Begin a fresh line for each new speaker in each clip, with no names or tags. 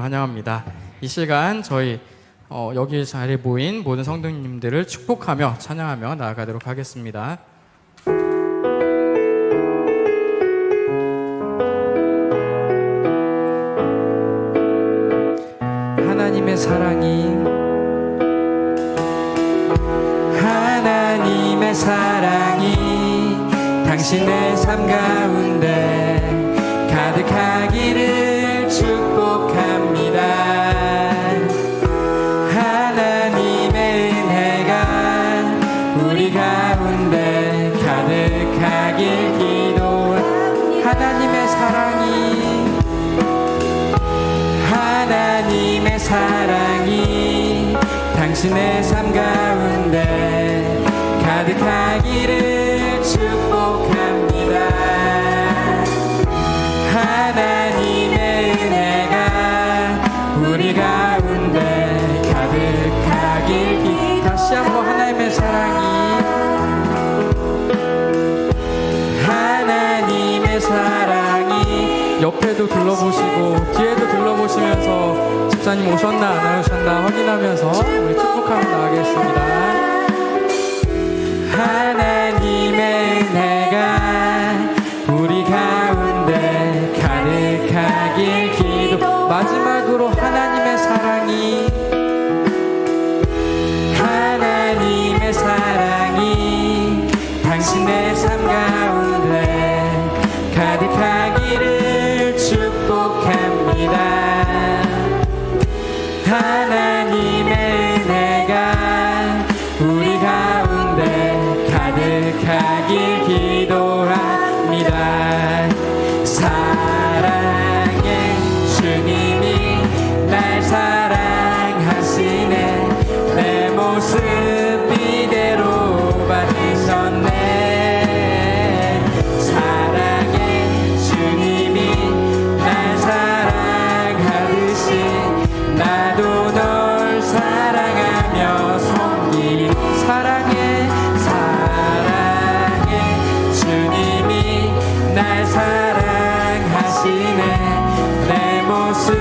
환영합니다. 이 시간 저희 여기 자리에 모인 모든 성도님들을 축복하며 찬양하며 나아가도록 하겠습니다. 하나님의 사랑이 당신의 삶 가운데 가득하기를 축복합니다. 하나님의 은혜가 우리 가운데 가득하길 기도합니다. 하나님의 사랑이 당신의 삶 가운데 가득하기를 축복합니다. 하나님의 은혜가 우리 가운데 가득하길 다시 한번 하나님의 사랑이 옆에도 둘러보시고 뒤에도 둘러보시면서 집사님 오셨나 안 오셨나 확인하면서 우리 축복하며 나가겠습니다. 하나님의 은혜가 우리 가운데 가득하길 기도. 마지막으로 하나님의 사랑이 당신의 삶 가운데 가득하기를 축복합니다. 하나님의 은혜가 우리 가운데 가득하길 기도합니다. 사랑의 주님이 날 사랑하시네. 내 모습 이대로 받으셨네. 사랑의 주님이 날 사랑하듯이 나도 널 사랑하며 섬기리. 사랑의 주님이 날 사랑하시네. 내 모습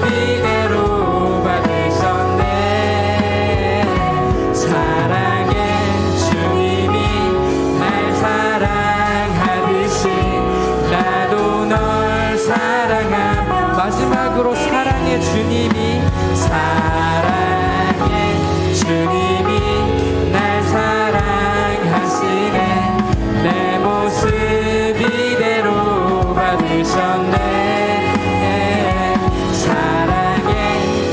이대로 받으셨네. 사랑의 주님이 날 사랑하듯이 나도 널 사랑하며. 마지막으로 사랑의 주님이 날 사랑하시네. 내 모습 이대로 받으셨네. 사랑의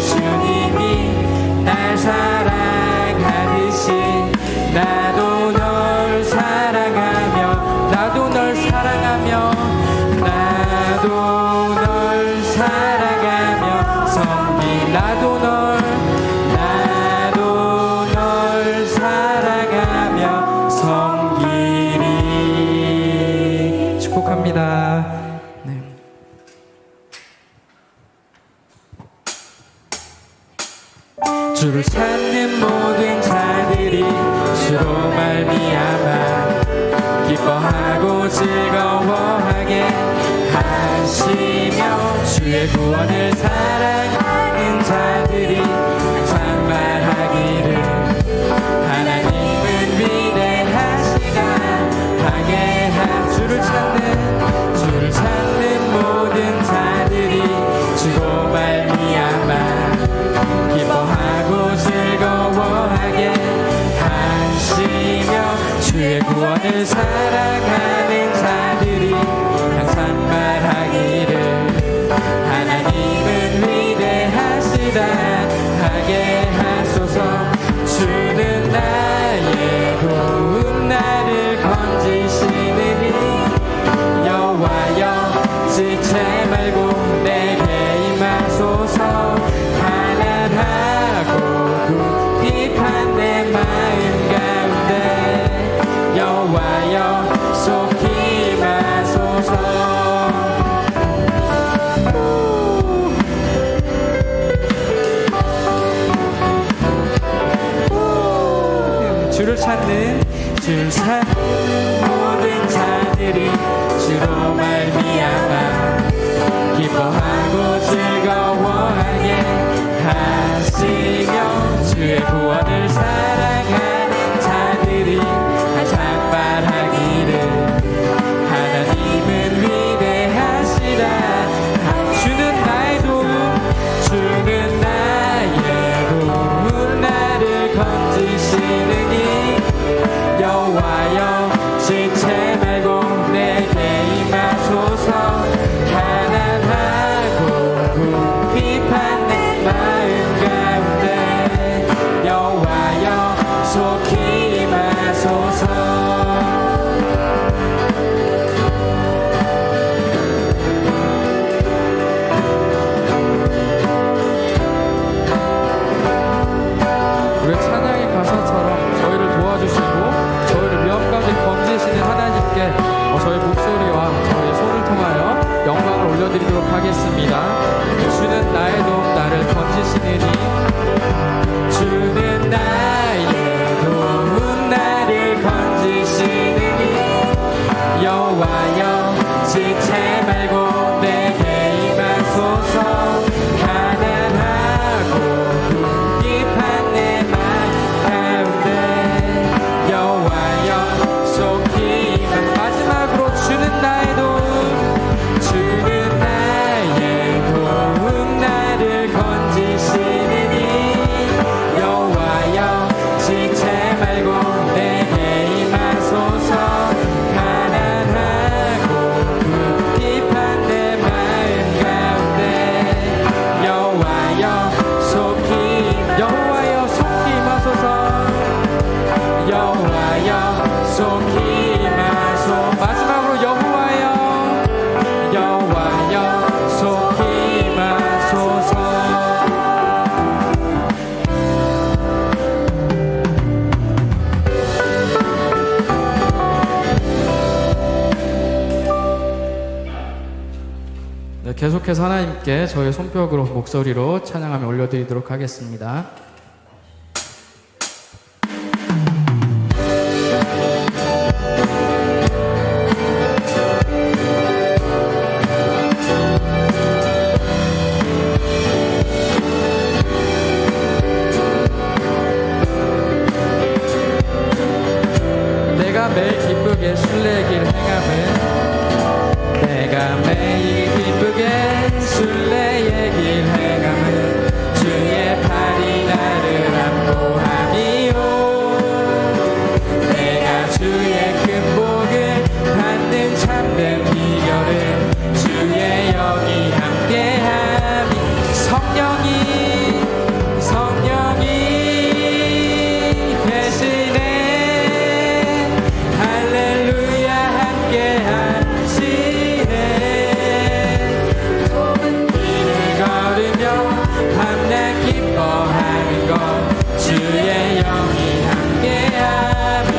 주님이 날 사랑하듯이 나도 널 사랑하며 나도 널 사랑하며 섬기. 나도 널 사랑하며 섬기리. 축복합니다. 네. 주를 찾는 모든 자들이 주로 말미암아 기뻐하고 즐거워하게 하시며 주의 구원을 사랑하는 자들이 항상 말하기를 하나님은 위대하시다 하게 주를 찾는 모든 자들이 주로 말미암아 기뻐하고 즐거워하게 하시며 주의 구원을 사랑하는 자들이 항상 말하기를 하나님은 위대하시다 하게 하소서. 주는 나의 도움 나를 건지시느니 여호와여 지체 말고 내게 임하소서. 가난하고 궁핍한 내 마음 가운데 여호와여 속히 임하소서. 주를 찾는 모든 자들이 주로 말미암아 기뻐하고 즐거워하게 궁핍한 내 마음 가운데 여호와여 속히 임하소서. 우리 찬양의 가사처럼 저희를 도와주시고 저희를 위험 가운데 건지시는 하나님께 저희 목소리와 저희 손을 통하여 영광을 올려드리도록 하겠습니다. 주는 나의 도움 나를 건지시느니 주는 나의 도움 나를 건지시느니 여호와여 지체 말고 내게 임하소서. 가난하고 궁핍한 내 마음 가운데 여호와여 속히 마지막으로 주는 나의 도움 주는 나의 도움 나를 건지시느니 여호와여 지체 말고 내게 임하소서. 가난하고 궁핍한 내 마음 가운데 여호와여 속히 임하소서. 여호와여 속히 임하소서. 마지막으로 여호와여 속히 임하소서. 네, 계속해서 하나님께 저의 손뼉으로 목소리로 찬양하며 올려드리도록 하겠습니다. 내가 매일 기쁘게 순례의 길 행함은 내가 매일 기쁘게 순례의 길 행함은 주의 팔이 나를 안보함이요. 내가 주의 큰 복을 받는 참된 비결은 주의 영이 함께함이 성령이 계시네. 할렐루야 함께하시네. 좁은 길을 걸으며 밤낮 기뻐하는 것 주의 영이 함께함이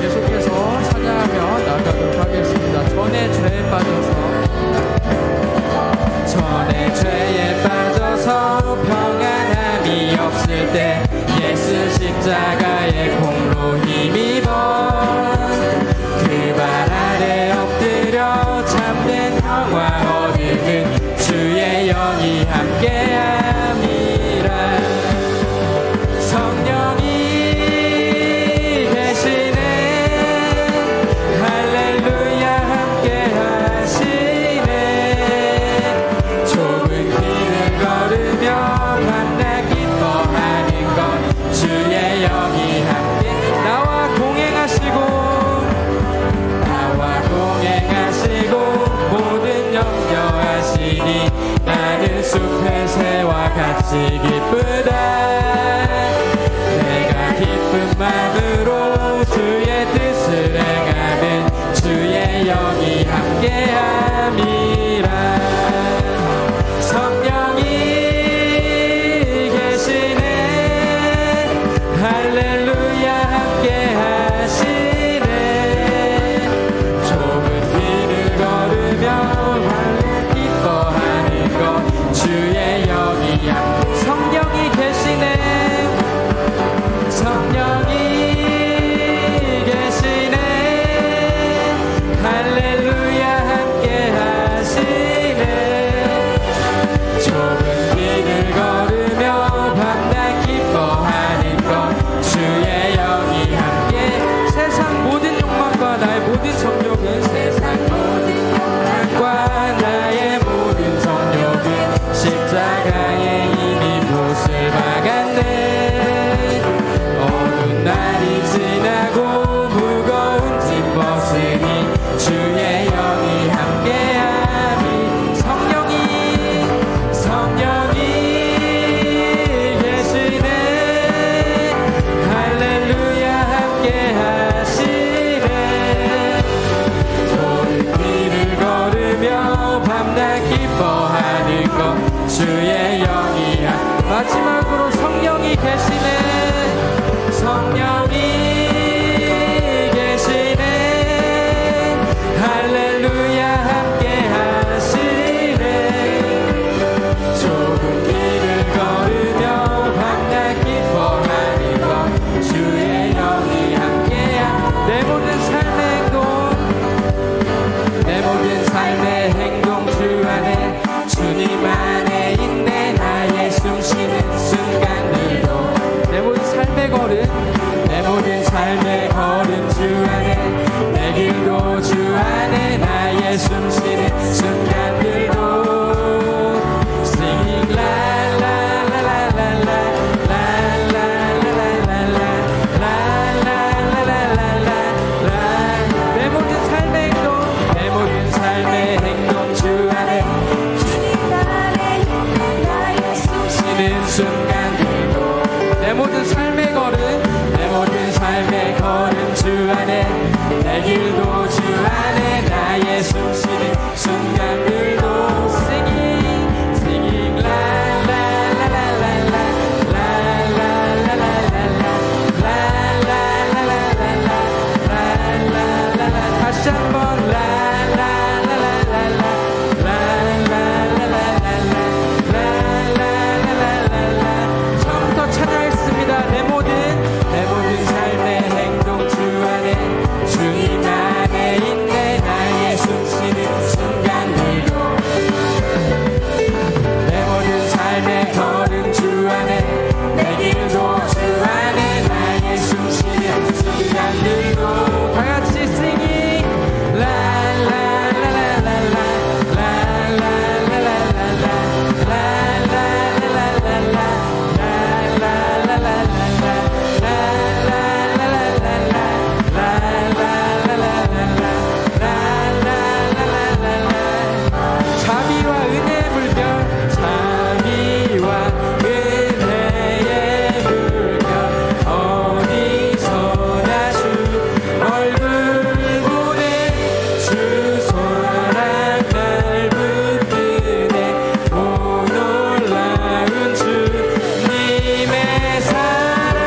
계속해서 찬양하며 나가도록 하겠습니다. 전에 죄에 빠져서 평안함이 없을 때 예수 십자가의 공로 힘입어 그 발 아래 엎드려 참된 평화 얻음은 주의 영이 함께함이라. 성령이 계시네. 할렐루야 함께하시네. 좁은 길을 걸으며 밤낮 기뻐하는 것 주의 영이 함께 나와 공행하시고 모든 염려하시니 나는 숲의 새와 같이 기쁘다. 내가 기쁜 마음으로 주의 뜻을 행하면 주의 영이 함께함이라. 성령이 계시네. 할렐루야 함께하시네. 좁은 길을 걸으며 밤낮 기뻐하는 것 주의 영이 성령이 계시네. 성령이 계시네. 할렐루야 함께 십자가에 이미 못을 박았네. 어두운 날이 지나고 무거운 짐 벗으니 주의 영이 함께하니 성령이 계시네. 할렐루야 함께하시네. 모든 길을 걸으며 밤낮 기뻐하는 것 주의 영이야. 마지막으로 성령이 계시네. 성령이 계시네. 할렐루야 함께 하시네. 좁은 길을 걸으며 밤낮 기뻐하는 것 주의 영이 함께야. 내 모든 삶의 행동, 내 모든 삶의 행동 주 안에 주님 안에 있네. 나의 숨쉬는 순간들도 내 모든 삶의 걸음, 내 모든 삶의 걸음 주 안에, 내 길도 주 안에, 나의 숨쉬는 순간들도 Singing la la la la la la la la la la la. 내 모든 삶의 행동, 내 모든 삶의 행동 주 안에 쉬는 순간들도 내 모든 삶의 걸음, 내 모든 삶의 걸음 주 안에, 내 길도 주 안에, 나의 숨쉬는 순간들도 Singing, singing la la la la la la la la la la la. 다시 한번 la la la la la la la la. 처음부터 찬양했습니다. 내 모든 삶의 행동 주 안에, 주님 안에 있네. 나의 숨쉬는 순간들도 내 모든 삶의 걸음 주 안에, 내 길도 주 안에, 나의 숨쉬는 순간들도 다같이 singing la la la la la la la la la la la la la. 자비와 은혜의 물결, 자비와 은혜의 물결, 어디서나 주 얼굴 보내. 주 손랑 날 붙드네. 오 놀라운 주님의 사랑.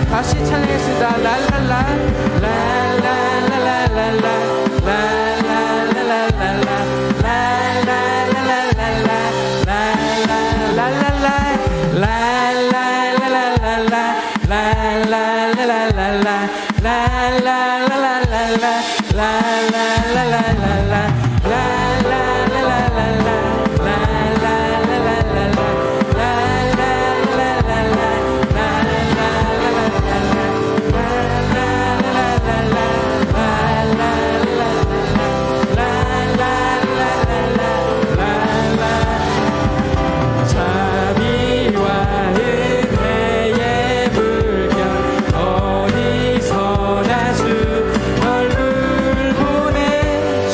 다시 찬양했습니다. 랄랄라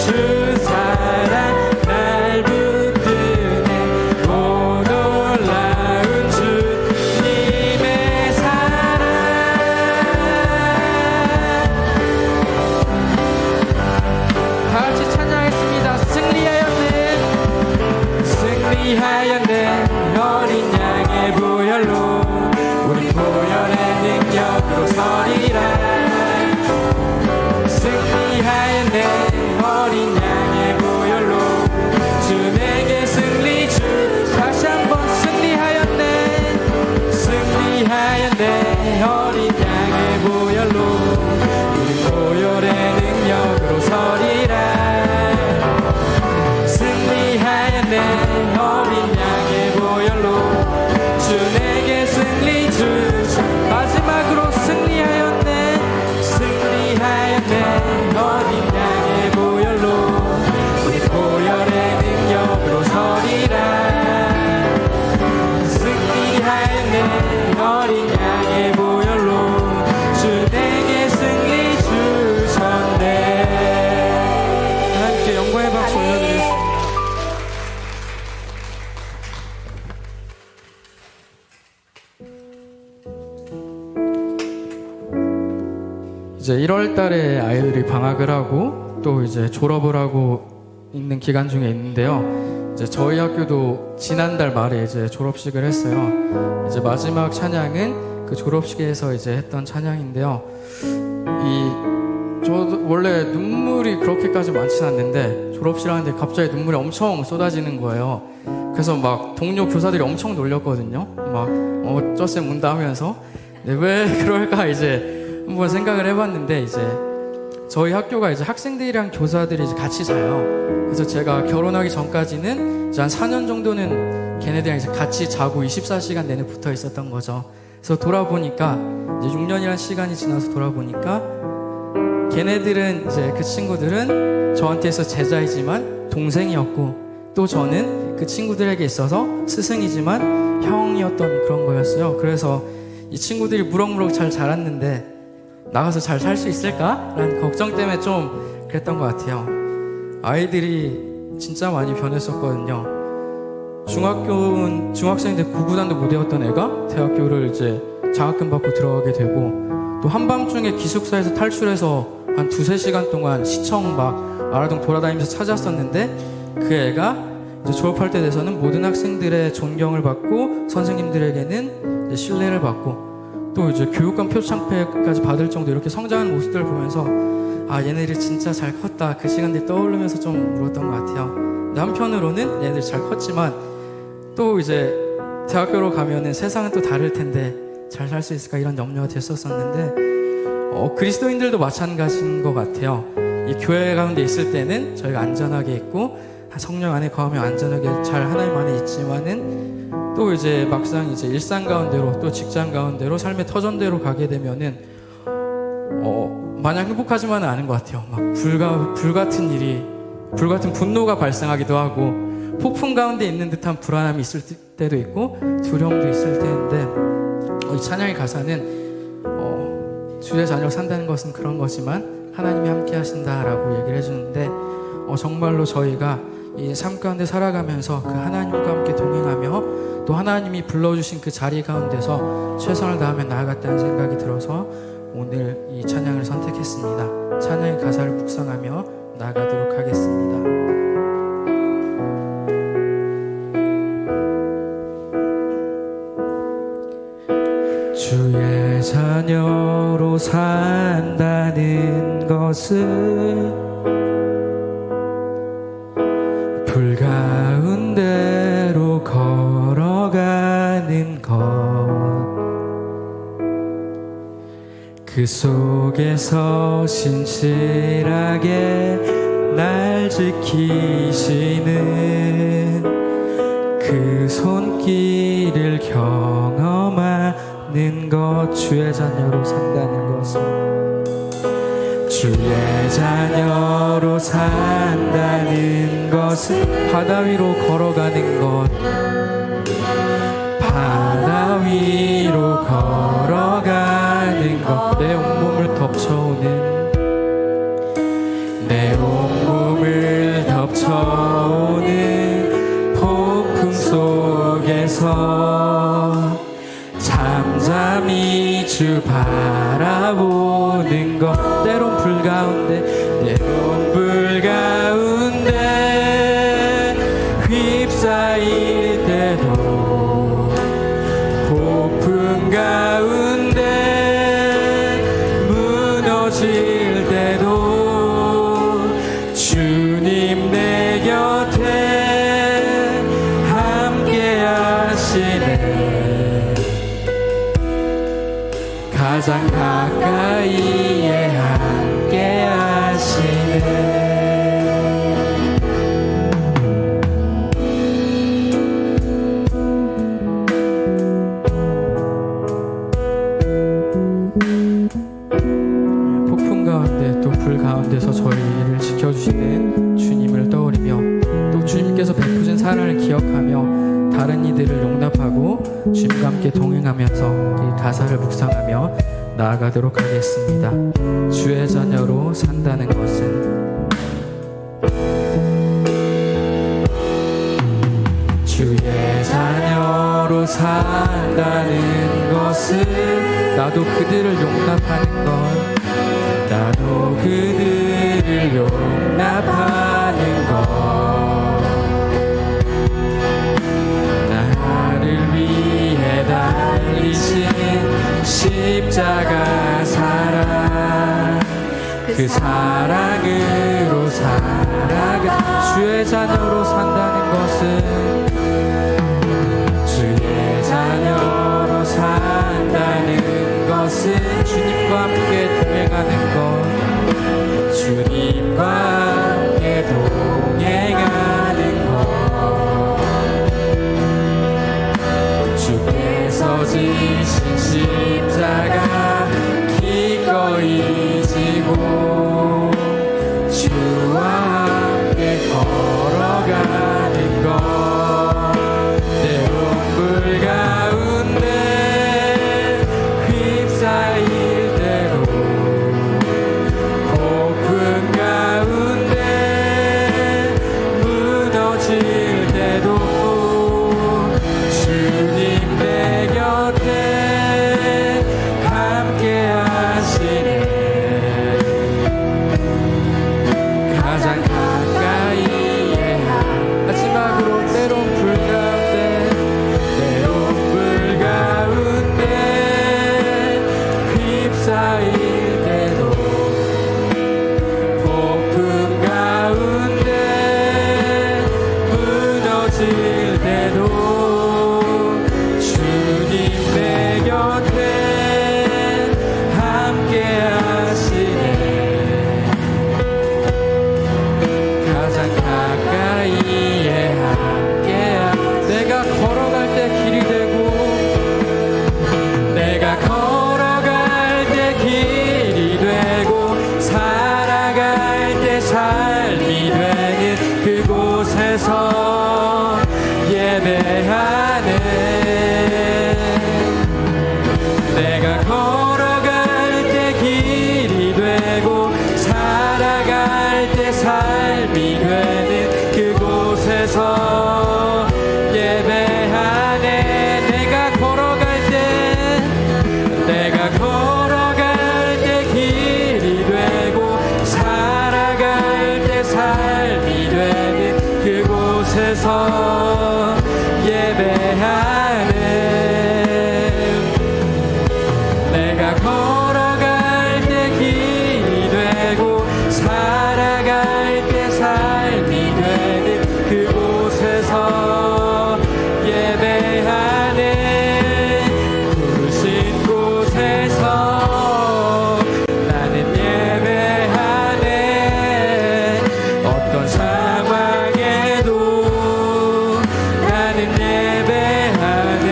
주 내 어린 양의 보혈로 우리 보혈의 능력으로 서리라. 승리할 내 어린 양의 보혈로 주 내게 승리 주셨네. 하나님께 영광의 박수 올려드리겠습니다. 이제 1월 달에 아이들이 방학을 하고 또 이제 졸업을 하고 있는 기간 중에 있는데요. 이제 저희 학교도 지난달 말에 이제 졸업식을 했어요. 이제 마지막 찬양은 그 졸업식에서 이제 했던 찬양인데요. 저도 원래 눈물이 그렇게까지 많진 않는데 졸업식 하는데 갑자기 눈물이 엄청 쏟아지는 거예요. 그래서 막 동료 교사들이 엄청 놀렸거든요. 막 쩌쌤 운다 하면서. 네, 왜 그럴까 이제 한번 생각을 해봤는데, 이제 저희 학교가 이제 학생들이랑 교사들이 이제 같이 자요. 그래서 제가 결혼하기 전까지는 이제 한 4년 정도는 걔네들이랑 이제 같이 자고 24시간 내내 붙어 있었던 거죠. 그래서 돌아보니까 이제 6년이라는 시간이 지나서 돌아보니까 걔네들은 이제 그 친구들은 저한테 있어서 제자이지만 동생이었고, 또 저는 그 친구들에게 있어서 스승이지만 형이었던 그런 거였어요. 그래서 이 친구들이 무럭무럭 잘 자랐는데 나가서 잘 살 수 있을까? 라는 걱정 때문에 좀 그랬던 것 같아요. 아이들이 진짜 많이 변했었거든요. 중학생인데 구구단도 못 외웠던 애가 대학교를 이제 장학금 받고 들어가게 되고, 또 한밤중에 기숙사에서 탈출해서 한 2-3시간 동안 시청 막 아라동 돌아다니면서 찾았었는데, 그 애가 이제 졸업할 때 돼서는 모든 학생들의 존경을 받고 선생님들에게는 이제 신뢰를 받고, 또 이제 교육감 표창패까지 받을 정도 이렇게 성장하는 모습들을 보면서 아, 얘네들이 진짜 잘 컸다, 그 시간들이 떠오르면서 좀 울었던 것 같아요. 근데 한편으로는 얘네들이 잘 컸지만 또 이제 대학교로 가면은 세상은 또 다를 텐데 잘 살 수 있을까, 이런 염려가 됐었었는데 그리스도인들도 마찬가지인 것 같아요. 이 교회 가운데 있을 때는 저희가 안전하게 있고 성령 안에 거하며 안전하게 잘 하나님 안에 있지만은, 또 이제 막상 이제 일상 가운데로 또 직장 가운데로 삶의 터전대로 가게 되면은 마냥 행복하지만은 않은 것 같아요. 막 불같은 분노가 발생하기도 하고, 폭풍 가운데 있는 듯한 불안함이 있을 때도 있고 두려움도 있을 텐데, 이 찬양의 가사는 주의 자녀로 산다는 것은 그런 거지만 하나님이 함께 하신다라고 얘기를 해주는데, 정말로 저희가 이 삶 가운데 살아가면서 그 하나님과 함께 동행하며 또 하나님이 불러주신 그 자리 가운데서 최선을 다하며 나아갔다는 생각이 들어서 오늘 이 찬양을 선택했습니다. 찬양의 가사를 묵상하며 나아가도록 하겠습니다. 주의 자녀로 산다는 것은 불 가운데로 걸어가는 것, 그 속에서 신실하게 날 지키시는 그 손길을 경험하는 것. 주의 자녀로 산다는 것은, 주의 자녀로 산다는 것은 바다 위로 걸어가는 것, 바다 위로 걸어가는 것, 내 온몸을 덮쳐오는, 내 온몸을 덮쳐오는 폭풍 속에서 잠잠히 주 바라보는 것, 때론 불 가운데, 때론 불 가운데 휩싸일 때도, 폭풍 가운데 무너질 때도 주님 내 곁에 함께 하시네. 가장 가까이에 함께 하시네. 가운데 또 불 가운데서 저희를 지켜주시는 주님을 떠올리며 또 주님께서 베푸신 사랑을 기억하며 다른 이들을 용납하고 주님과 함께 동행하면서 이 가사를 묵상하며 나아가도록 하겠습니다. 주의 자녀로 산다는 것은 주의 자녀로 산다는 것은 나도 그들을 용납하는 것 나도 그들을 용납하는 것 나를 위해 달리신 십자가 사랑 그 사랑으로 살아가 주의 자녀로 산다는 것은 주의 자녀로 산다는 것은 주님과 함께 동행하는 것 주님과 함께 동행하는 것 주께서 지신 십자가 기꺼이 지고 주와 함께 걸어가는 것 때론 불 가운데 휩싸일 때도 폭풍 가운데 무너질 때도 주님 내 곁에 함께 하시네 가장 가까이에 마지막으로 때론 불 가운데 휩싸일 때도 폭풍 가운데 무너질 때도 주님 내 곁에 함께 하시네 가장 가까이에 함께 내가 걸어갈 때 길이 되고 내가 걸어갈 때 길이 되고 살아갈 때 삶이 되는 그곳에서 예배하네 내가 걸어갈 때 길이 되고 살아갈 때 삶이 되는 그곳에서 예배하네 내가 걸어갈 때 길이 되고 살아갈 때 삶이 되는 그곳에서 예배하네 내가 걸어갈 때 길이 되고 살아갈 때 삶이 되는 그곳에서 예배하네 부르신 곳에서 나는 예배하네 어떤 상황에도 나는 예배하네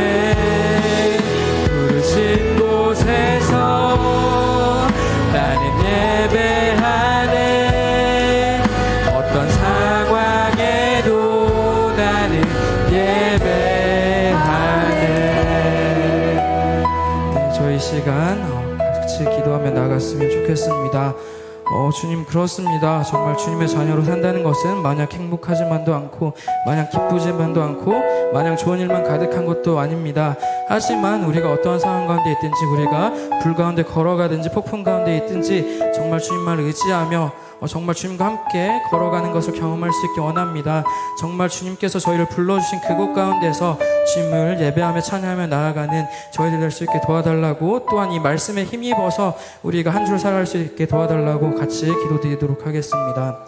부르신 곳에서 나는 예배하네 어떤 상황에도 나는 예배하네 네, 저희 시간 같이 기도하며 나갔으면 좋겠습니다. 주님 그렇습니다. 정말 주님의 자녀로 산다는 것은 마냥 행복하지만도 않고 마냥 기쁘지만도 않고 마냥 좋은 일만 가득한 것도 아닙니다. 하지만 우리가 어떠한 상황 가운데 있든지 우리가 불 가운데 걸어가든지 폭풍 가운데 있든지 정말 주님만 의지하며 정말 주님과 함께 걸어가는 것을 경험할 수 있게 원합니다. 정말 주님께서 저희를 불러주신 그곳 가운데서 주님을 예배하며 찬양하며 나아가는 저희들 될 수 있게 도와달라고 또한 이 말씀에 힘입어서 우리가 한 줄 살아갈 수 있게 도와달라고 같이 기도드리도록 하겠습니다.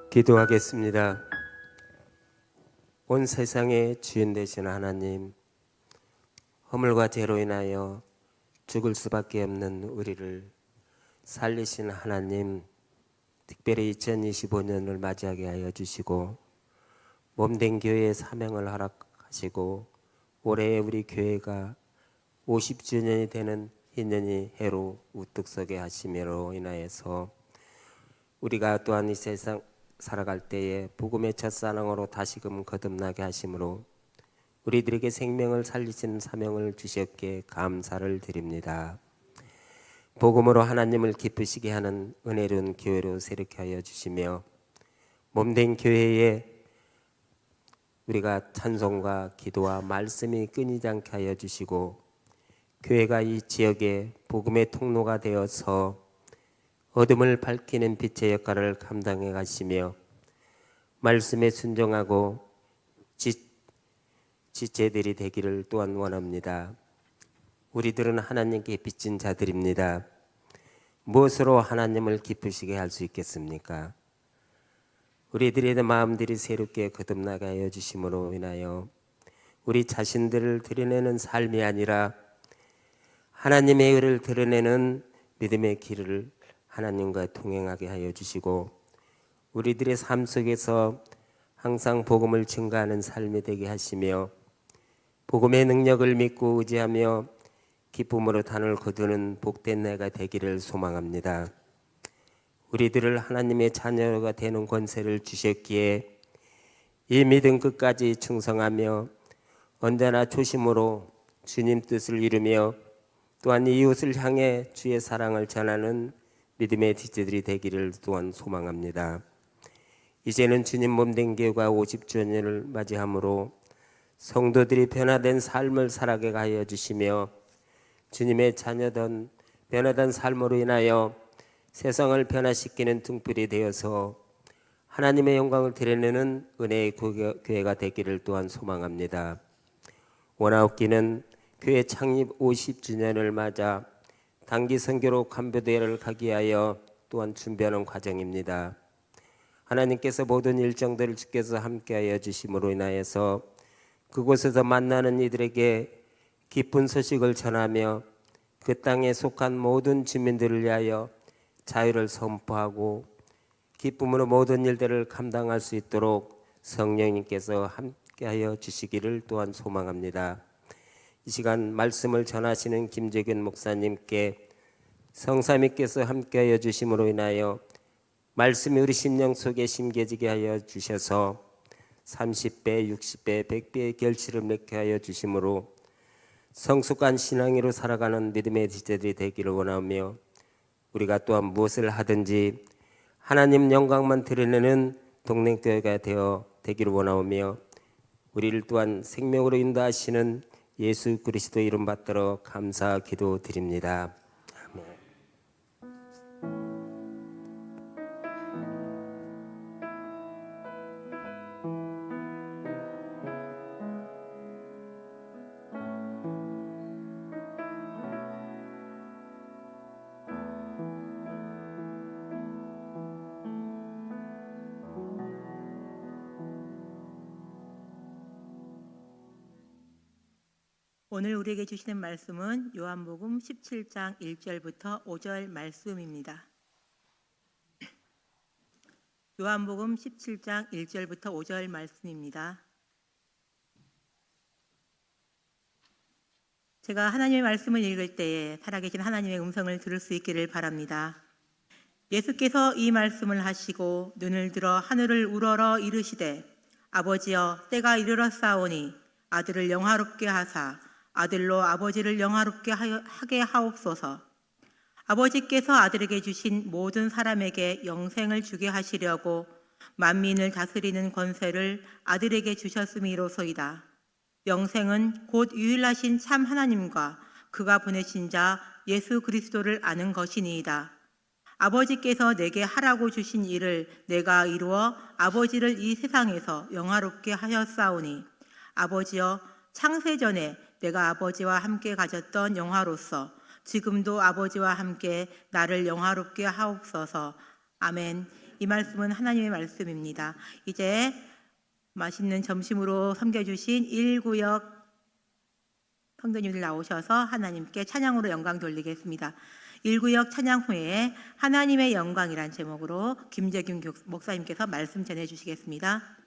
기도하겠습니다. 온 세상의 주인 되신 하나님, 허물과 죄로 인하여 죽을 수밖에 없는 우리를 살리신 하나님, 특별히 2025년을 맞이하게 하여 주시고 몸된 교회의 사명을 허락하시고 올해 우리 교회가 50주년이 되는 희년이 해로 우뚝 서게 하심으로 인하여서 우리가 또한 이 세상 살아갈 때에 복음의 첫사랑으로 다시금 거듭나게 하심으로 우리들에게 생명을 살리시는 사명을 주셨기에 감사를 드립니다. 복음으로 하나님을 기쁘시게 하는 은혜로운 교회로 세력케 하여 주시며 몸된 교회에 우리가 찬송과 기도와 말씀이 끊이지 않게 하여 주시고 교회가 이 지역의 복음의 통로가 되어서 어둠을 밝히는 빛의 역할을 감당해 가시며 말씀에 순종하고 지체들이 되기를 또한 원합니다. 우리들은 하나님께 빚진 자들입니다. 무엇으로 하나님을 기쁘시게 할 수 있겠습니까? 우리들의 마음들이 새롭게 거듭나게 하여 주심으로 인하여 우리 자신들을 드러내는 삶이 아니라 하나님의 의를 드러내는 믿음의 길을 하나님과 동행하게 하여 주시고 우리들의 삶 속에서 항상 복음을 증거하는 삶이 되게 하시며 복음의 능력을 믿고 의지하며 기쁨으로 단을 거두는 복된 내가 되기를 소망합니다. 우리들을 하나님의 자녀가 되는 권세를 주셨기에 이 믿음 끝까지 충성하며 언제나 조심으로 주님 뜻을 이루며 또한 이웃을 향해 주의 사랑을 전하는 믿음의 지체들이 되기를 또한 소망합니다. 이제는 주님 몸된 교회가 50주년을 맞이하므로 성도들이 변화된 삶을 살아가게 하여 주시며 주님의 자녀된 변화된 삶으로 인하여 세상을 변화시키는 등불이 되어서 하나님의 영광을 드러내는 은혜의 교회가 되기를 또한 소망합니다. 원아웃기는 교회 창립 50주년을 맞아 단기 선교로 간교대회를 가기 위하여 또한 준비하는 과정입니다. 하나님께서 모든 일정들을 주께서 함께하여 주심으로 인하여서 그곳에서 만나는 이들에게 기쁜 소식을 전하며 그 땅에 속한 모든 주민들을 위하여 자유를 선포하고 기쁨으로 모든 일들을 감당할 수 있도록 성령님께서 함께하여 주시기를 또한 소망합니다. 이 시간 말씀을 전하시는 김재균 목사님께 성삼위께서 함께하여 주심으로 인하여 말씀이 우리 심령 속에 심겨지게 하여 주셔서 30배, 60배, 100배의 결실을 맺게 하여 주심으로 성숙한 신앙으로 살아가는 믿음의 지체들이 되기를 원하며 우리가 또한 무엇을 하든지 하나님 영광만 드러내는 동행교회가 되기를 원하며 우리를 또한 생명으로 인도하시는 예수 그리스도 이름 받들어 감사 기도드립니다. 아멘.
오늘 우리에게 주시는 말씀은 요한복음 17장 1절부터 5절 말씀입니다. 요한복음 17장 1절부터 5절 말씀입니다. 제가 하나님의 말씀을 읽을 때에 살아계신 하나님의 음성을 들을 수 있기를 바랍니다. 예수께서 이 말씀을 하시고 눈을 들어 하늘을 우러러 이르시되 아버지여 때가 이르렀사오니 아들을 영화롭게 하사 아들로 아버지를 영화롭게 하게 하옵소서. 아버지께서 아들에게 주신 모든 사람에게 영생을 주게 하시려고 만민을 다스리는 권세를 아들에게 주셨음이로소이다. 영생은 곧 유일하신 참 하나님과 그가 보내신 자 예수 그리스도를 아는 것이니이다. 아버지께서 내게 하라고 주신 일을 내가 이루어 아버지를 이 세상에서 영화롭게 하였사오니 아버지여 창세전에 내가 아버지와 함께 가졌던 영화로서 지금도 아버지와 함께 나를 영화롭게 하옵소서. 아멘. 이 말씀은 하나님의 말씀입니다. 이제 맛있는 점심으로 섬겨주신 1구역 성도님들 나오셔서 하나님께 찬양으로 영광 돌리겠습니다. 1구역 찬양 후에 하나님의 영광이란 제목으로 김재균 목사님께서 말씀 전해주시겠습니다.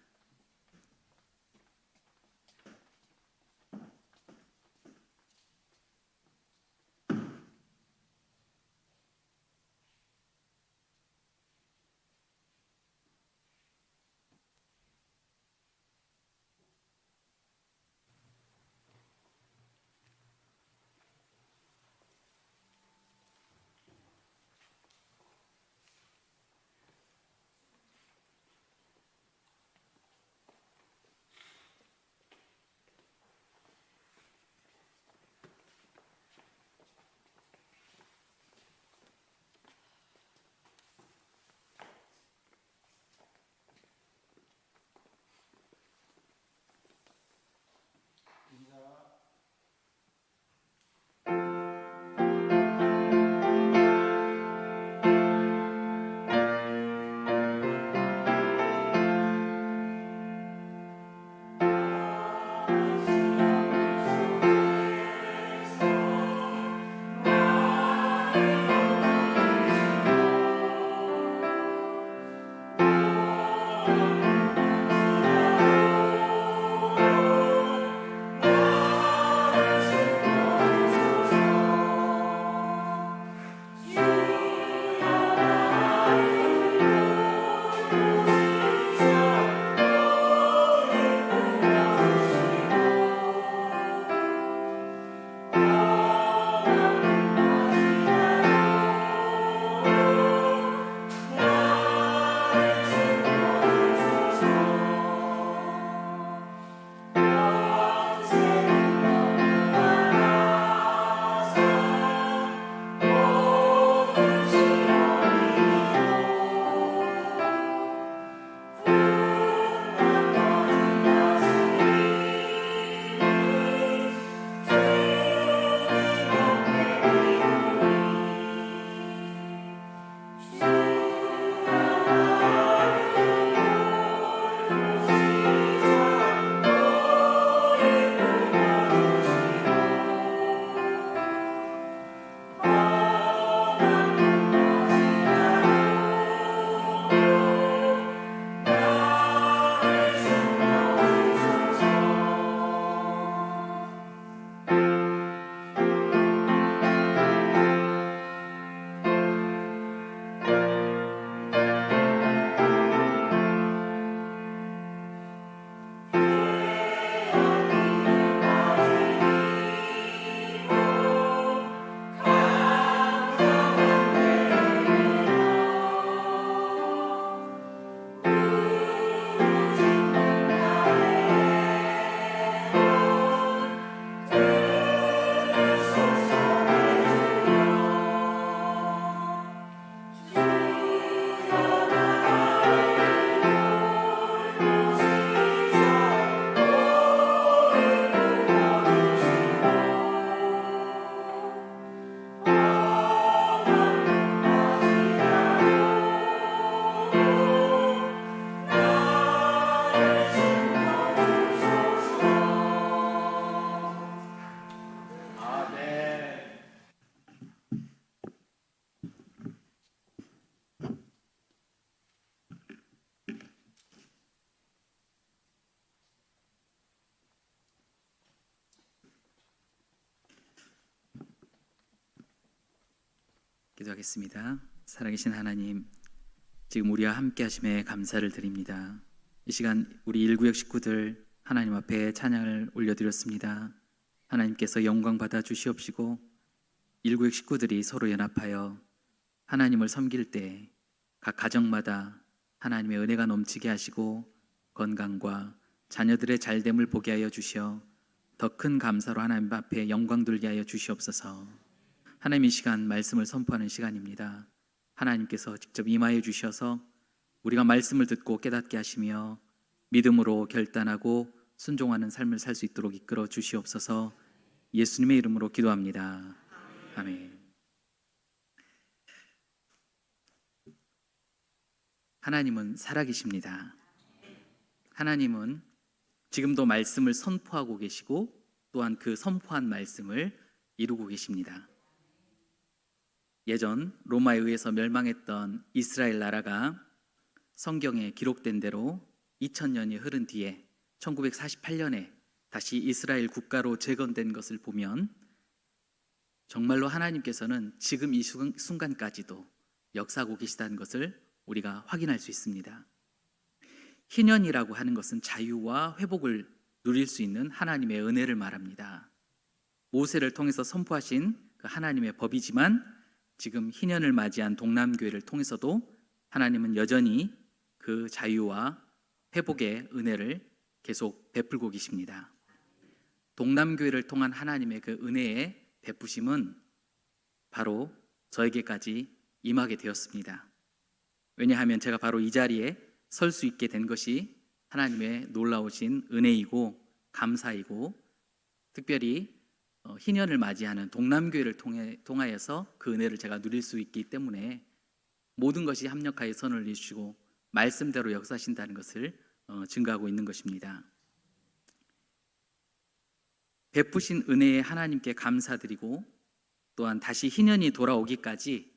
기도하겠습니다. 살아계신 하나님, 지금 우리와 함께 하심에 감사를 드립니다. 이 시간 우리 1구역 식구들 하나님 앞에 찬양을 올려드렸습니다. 하나님께서 영광 받아 주시옵시고 1구역 식구들이 서로 연합하여 하나님을 섬길 때 각 가정마다 하나님의 은혜가 넘치게 하시고 건강과 자녀들의 잘됨을 보게 하여 주시어 더 큰 감사로 하나님 앞에 영광 돌게 하여 주시옵소서. 하나님, 이 시간 말씀을 선포하는 시간입니다. 하나님께서 직접 임하여 주셔서 우리가 말씀을 듣고 깨닫게 하시며 믿음으로 결단하고 순종하는 삶을 살 수 있도록 이끌어 주시옵소서. 예수님의 이름으로 기도합니다. 아멘. 하나님은 살아계십니다. 하나님은 지금도 말씀을 선포하고 계시고 또한 그 선포한 말씀을 이루고 계십니다. 예전 로마에 의해서 멸망했던 이스라엘 나라가 성경에 기록된 대로 2000년이 흐른 뒤에 1948년에 다시 이스라엘 국가로 재건된 것을 보면 정말로 하나님께서는 지금 이 순간까지도 역사하고 계시다는 것을 우리가 확인할 수 있습니다. 희년이라고 하는 것은 자유와 회복을 누릴 수 있는 하나님의 은혜를 말합니다. 모세를 통해서 선포하신 그 하나님의 법이지만 지금 희년을 맞이한 동남교회를 통해서도 하나님은 여전히 그 자유와 회복의 은혜를 계속 베풀고 계십니다. 동남교회를 통한 하나님의 그 은혜의 베푸심은 바로 저에게까지 임하게 되었습니다. 왜냐하면 제가 바로 이 자리에 설 수 있게 된 것이 하나님의 놀라우신 은혜이고 감사이고, 특별히 희년을 맞이하는 동남교회를 통하여서 그 은혜를 제가 누릴 수 있기 때문에 모든 것이 합력하여 선을 이루시고 말씀대로 역사하신다는 것을 증거하고 있는 것입니다. 베푸신 은혜에 하나님께 감사드리고 또한 다시 희년이 돌아오기까지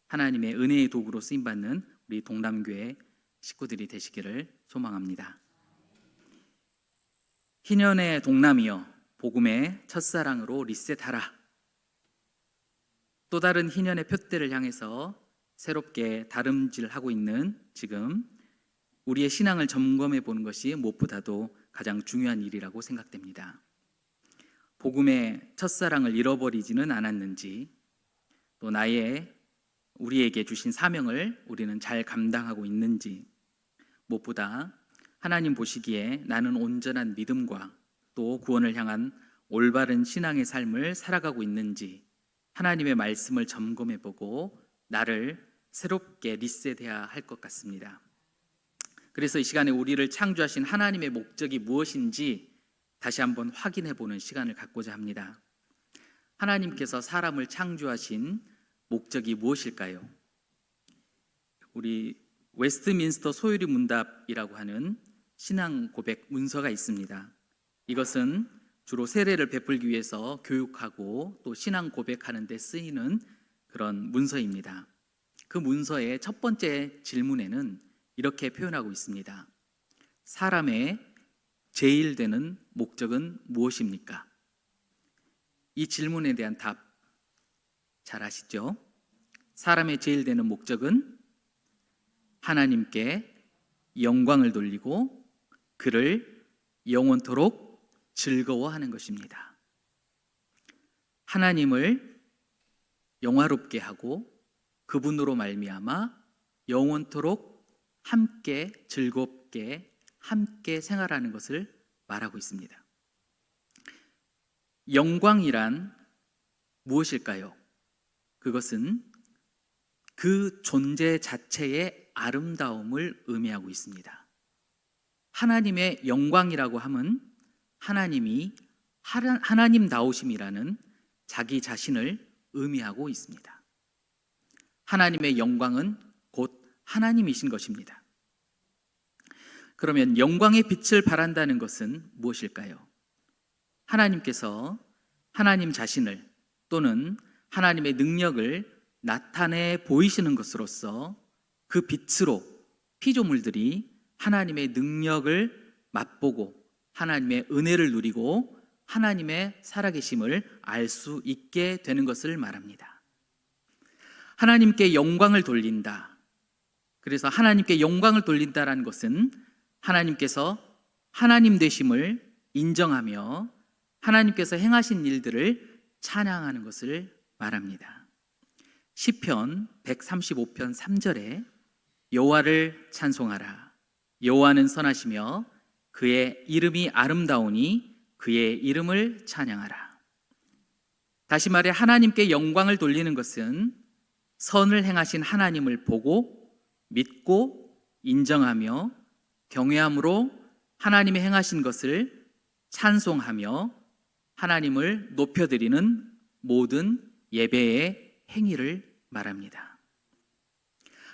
하나님의 은혜의 도구로 쓰임받는 우리 동남교회 식구들이 되시기를 소망합니다. 희년의 동남이여 복음의 첫사랑으로 리셋하라. 또 다른 희년의 표대를 향해서 새롭게 다름질하고 있는 지금 우리의 신앙을 점검해 보는 것이 무엇보다도 가장 중요한 일이라고 생각됩니다. 복음의 첫사랑을 잃어버리지는 않았는지, 또 우리에게 주신 사명을 우리는 잘 감당하고 있는지, 무엇보다 하나님 보시기에 나는 온전한 믿음과 또 구원을 향한 올바른 신앙의 삶을 살아가고 있는지 하나님의 말씀을 점검해보고 나를 새롭게 리셋해야 할 것 같습니다. 그래서 이 시간에 우리를 창조하신 하나님의 목적이 무엇인지 다시 한번 확인해보는 시간을 갖고자 합니다. 하나님께서 사람을 창조하신 목적이 무엇일까요? 우리 웨스트민스터 소유리 문답이라고 하는 신앙 고백 문서가 있습니다. 이것은 주로 세례를 베풀기 위해서 교육하고 또 신앙 고백하는 데 쓰이는 그런 문서입니다. 그 문서의 첫 번째 질문에는 이렇게 표현하고 있습니다. 사람의 제일 되는 목적은 무엇입니까? 이 질문에 대한 답 잘 아시죠? 사람의 제일 되는 목적은 하나님께 영광을 돌리고 그를 영원토록 즐거워하는 것입니다. 하나님을 영화롭게 하고 그분으로 말미암아 영원토록 함께 즐겁게 함께 생활하는 것을 말하고 있습니다. 영광이란 무엇일까요? 그것은 그 존재 자체의 아름다움을 의미하고 있습니다. 하나님의 영광이라고 하면 하나님이 하나님다우심이라는 자기 자신을 의미하고 있습니다. 하나님의 영광은 곧 하나님이신 것입니다. 그러면 영광의 빛을 발한다는 것은 무엇일까요? 하나님께서 하나님 자신을 또는 하나님의 능력을 나타내 보이시는 것으로서 그 빛으로 피조물들이 하나님의 능력을 맛보고 하나님의 은혜를 누리고 하나님의 살아계심을 알 수 있게 되는 것을 말합니다. 하나님께 영광을 돌린다. 그래서 하나님께 영광을 돌린다라는 것은 하나님께서 하나님 되심을 인정하며 하나님께서 행하신 일들을 찬양하는 것을 말합니다. 시편 135편 3절에 여호와를 찬송하라. 여호와는 선하시며 그의 이름이 아름다우니 그의 이름을 찬양하라. 다시 말해 하나님께 영광을 돌리는 것은 선을 행하신 하나님을 보고 믿고 인정하며 경외함으로 하나님이 행하신 것을 찬송하며 하나님을 높여드리는 모든 예배의 행위를 말합니다.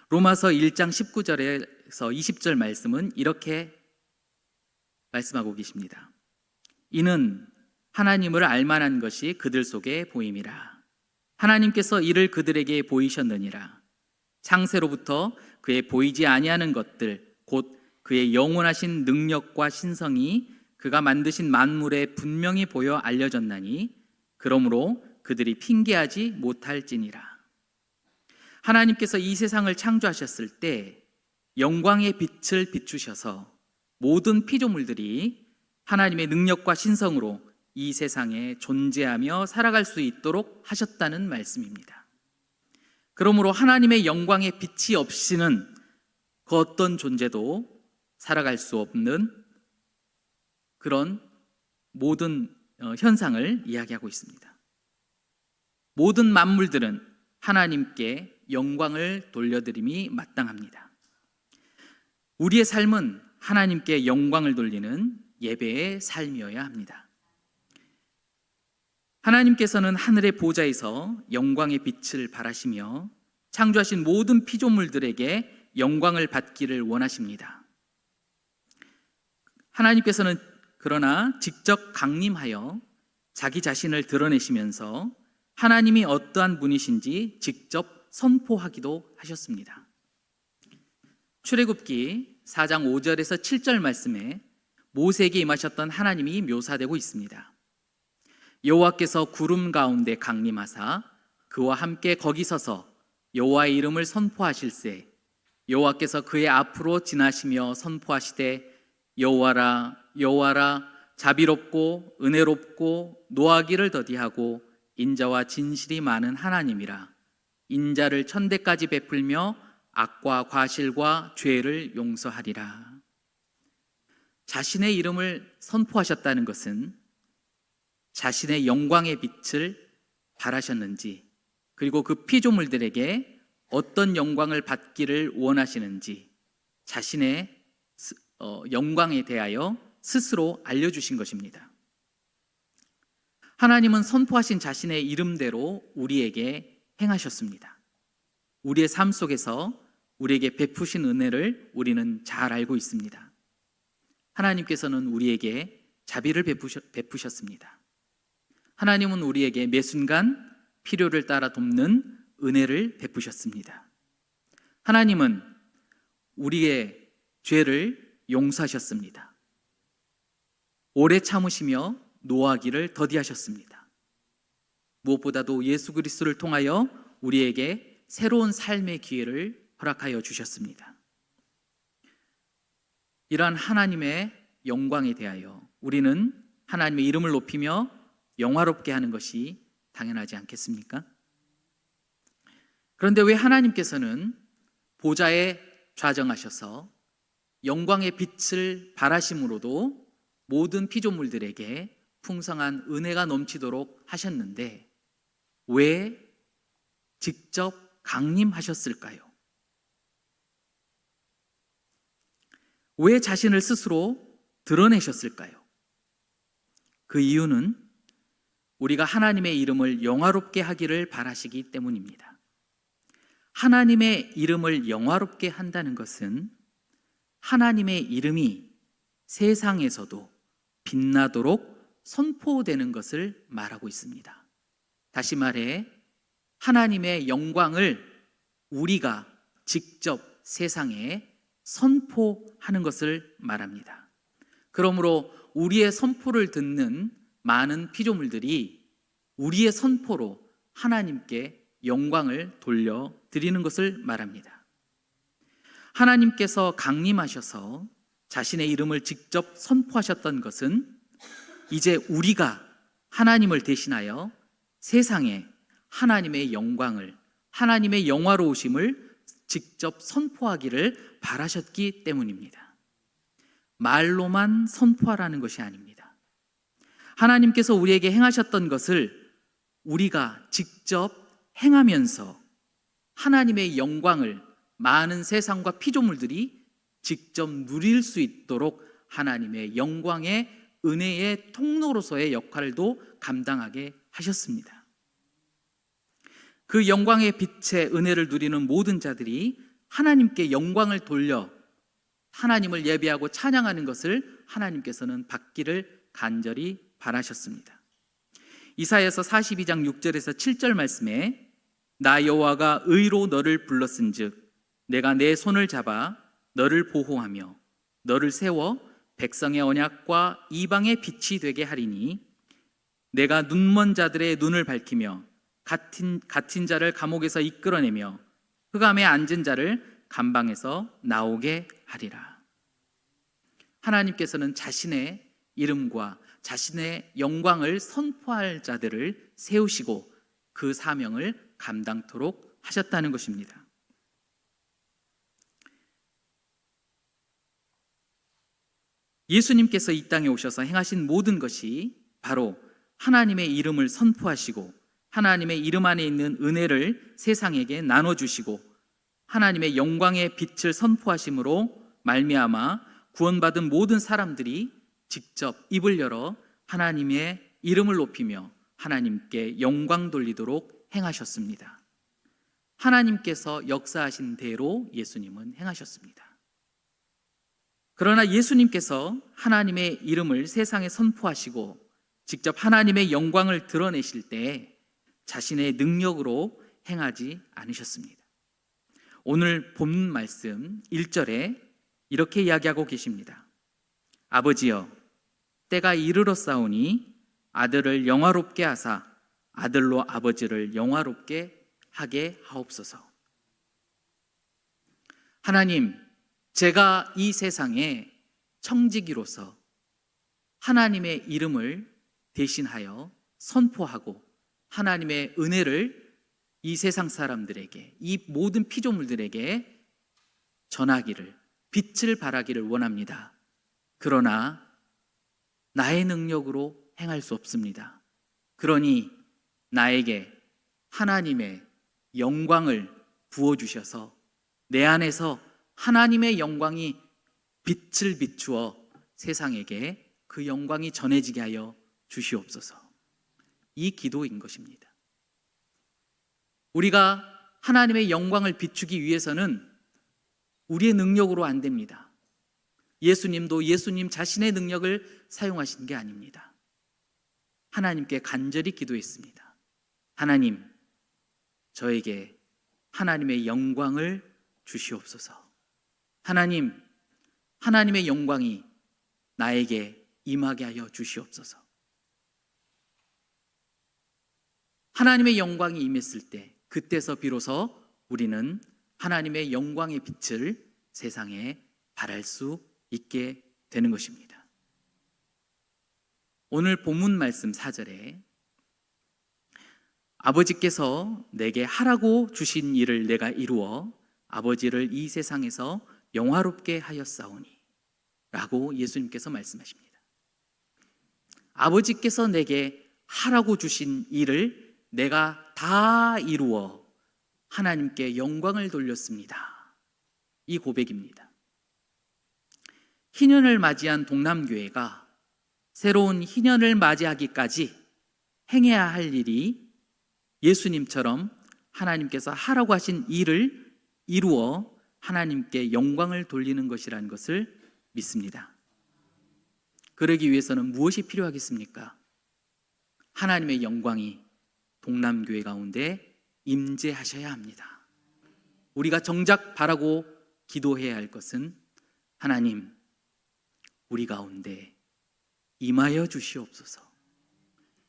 로마서 1장 19절에 19절에서 20절 말씀은 이렇게 말씀하고 계십니다. 이는 하나님을 알만한 것이 그들 속에 보임이라. 하나님께서 이를 그들에게 보이셨느니라. 창세로부터 그의 보이지 아니하는 것들 곧 그의 영원하신 능력과 신성이 그가 만드신 만물에 분명히 보여 알려졌나니 그러므로 그들이 핑계하지 못할지니라. 하나님께서 이 세상을 창조하셨을 때 영광의 빛을 비추셔서 모든 피조물들이 하나님의 능력과 신성으로 이 세상에 존재하며 살아갈 수 있도록 하셨다는 말씀입니다. 그러므로 하나님의 영광의 빛이 없이는 그 어떤 존재도 살아갈 수 없는 그런 모든 현상을 이야기하고 있습니다. 모든 만물들은 하나님께 영광을 돌려드림이 마땅합니다. 우리의 삶은 하나님께 영광을 돌리는 예배의 삶이어야 합니다. 하나님께서는 하늘의 보좌에서 영광의 빛을 발하시며 창조하신 모든 피조물들에게 영광을 받기를 원하십니다. 하나님께서는 그러나 직접 강림하여 자기 자신을 드러내시면서 하나님이 어떠한 분이신지 직접 선포하기도 하셨습니다. 출애굽기 4장 5절에서 7절 말씀에 모세에게 임하셨던 하나님이 묘사되고 있습니다. 여호와께서 구름 가운데 강림하사 그와 함께 거기 서서 여호와의 이름을 선포하실세 여호와께서 그의 앞으로 지나시며 선포하시되 여호와라 여호와라 자비롭고 은혜롭고 노하기를 더디하고 인자와 진실이 많은 하나님이라. 인자를 천대까지 베풀며 악과 과실과 죄를 용서하리라. 자신의 이름을 선포하셨다는 것은 자신의 영광의 빛을 발하셨는지, 그리고 그 피조물들에게 어떤 영광을 받기를 원하시는지 자신의 영광에 대하여 스스로 알려주신 것입니다. 하나님은 선포하신 자신의 이름대로 우리에게 행하셨습니다. 우리의 삶 속에서 우리에게 베푸신 은혜를 우리는 잘 알고 있습니다. 하나님께서는 우리에게 자비를 베푸셨습니다. 하나님은 우리에게 매 순간 필요를 따라 돕는 은혜를 베푸셨습니다. 하나님은 우리의 죄를 용서하셨습니다. 오래 참으시며 노하기를 더디하셨습니다. 무엇보다도 예수 그리스도를 통하여 우리에게 새로운 삶의 기회를 허락하여 주셨습니다. 이러한 하나님의 영광에 대하여 우리는 하나님의 이름을 높이며 영화롭게 하는 것이 당연하지 않겠습니까? 그런데 왜 하나님께서는 보좌에 좌정하셔서 영광의 빛을 발하심으로도 모든 피조물들에게 풍성한 은혜가 넘치도록 하셨는데 왜 직접 강림하셨을까요? 왜 자신을 스스로 드러내셨을까요? 그 이유는 우리가 하나님의 이름을 영화롭게 하기를 바라시기 때문입니다. 하나님의 이름을 영화롭게 한다는 것은 하나님의 이름이 세상에서도 빛나도록 선포되는 것을 말하고 있습니다. 다시 말해 하나님의 영광을 우리가 직접 세상에 선포하는 것을 말합니다. 그러므로 우리의 선포를 듣는 많은 피조물들이 우리의 선포로 하나님께 영광을 돌려드리는 것을 말합니다. 하나님께서 강림하셔서 자신의 이름을 직접 선포하셨던 것은 이제 우리가 하나님을 대신하여 세상에 하나님의 영광을, 하나님의 영화로우심을 직접 선포하기를 바라셨기 때문입니다. 말로만 선포하라는 것이 아닙니다. 하나님께서 우리에게 행하셨던 것을 우리가 직접 행하면서 하나님의 영광을 많은 세상과 피조물들이 직접 누릴 수 있도록 하나님의 영광의 은혜의 통로로서의 역할도 감당하게 하셨습니다. 그 영광의 빛의 은혜를 누리는 모든 자들이 하나님께 영광을 돌려 하나님을 예배하고 찬양하는 것을 하나님께서는 받기를 간절히 바라셨습니다. 이사야서 42장 6절에서 7절 말씀에 나 여호와가 의로 너를 불렀은즉 내가 내 손을 잡아 너를 보호하며 너를 세워 백성의 언약과 이방의 빛이 되게 하리니 내가 눈먼 자들의 눈을 밝히며 갇힌 자를 감옥에서 이끌어내며 흑암에 앉은 자를 감방에서 나오게 하리라. 하나님께서는 자신의 이름과 자신의 영광을 선포할 자들을 세우시고 그 사명을 감당토록 하셨다는 것입니다. 예수님께서 이 땅에 오셔서 행하신 모든 것이 바로 하나님의 이름을 선포하시고 하나님의 이름 안에 있는 은혜를 세상에게 나눠주시고 하나님의 영광의 빛을 선포하심으로 말미암아 구원받은 모든 사람들이 직접 입을 열어 하나님의 이름을 높이며 하나님께 영광 돌리도록 행하셨습니다. 하나님께서 역사하신 대로 예수님은 행하셨습니다. 그러나 예수님께서 하나님의 이름을 세상에 선포하시고 직접 하나님의 영광을 드러내실 때 자신의 능력으로 행하지 않으셨습니다. 오늘 본문 말씀 1절에 이렇게 이야기하고 계십니다. 아버지여, 때가 이르렀사오니 아들을 영화롭게 하사 아들로 아버지를 영화롭게 하게 하옵소서. 하나님, 제가 이 세상에 청지기로서 하나님의 이름을 대신하여 선포하고 하나님의 은혜를 이 세상 사람들에게, 이 모든 피조물들에게 전하기를, 빛을 발하기를 원합니다. 그러나 나의 능력으로 행할 수 없습니다. 그러니 나에게 하나님의 영광을 부어주셔서 내 안에서 하나님의 영광이 빛을 비추어 세상에게 그 영광이 전해지게 하여 주시옵소서. 이 기도인 것입니다. 우리가 하나님의 영광을 비추기 위해서는 우리의 능력으로 안 됩니다. 예수님도 예수님 자신의 능력을 사용하신 게 아닙니다. 하나님께 간절히 기도했습니다. 하나님, 저에게 하나님의 영광을 주시옵소서. 하나님, 하나님의 영광이 나에게 임하게 하여 주시옵소서. 하나님의 영광이 임했을 때 그때서 비로소 우리는 하나님의 영광의 빛을 세상에 발할 수 있게 되는 것입니다. 오늘 본문 말씀 4절에 아버지께서 내게 하라고 주신 일을 내가 이루어 아버지를 이 세상에서 영화롭게 하였사오니 라고 예수님께서 말씀하십니다. 아버지께서 내게 하라고 주신 일을 내가 다 이루어 하나님께 영광을 돌렸습니다. 이 고백입니다. 희년을 맞이한 동남교회가 새로운 희년을 맞이하기까지 행해야 할 일이 예수님처럼 하나님께서 하라고 하신 일을 이루어 하나님께 영광을 돌리는 것이라는 것을 믿습니다. 그러기 위해서는 무엇이 필요하겠습니까? 하나님의 영광이 동남교회 가운데 임재하셔야 합니다. 우리가 정작 바라고 기도해야 할 것은 하나님, 우리 가운데 임하여 주시옵소서.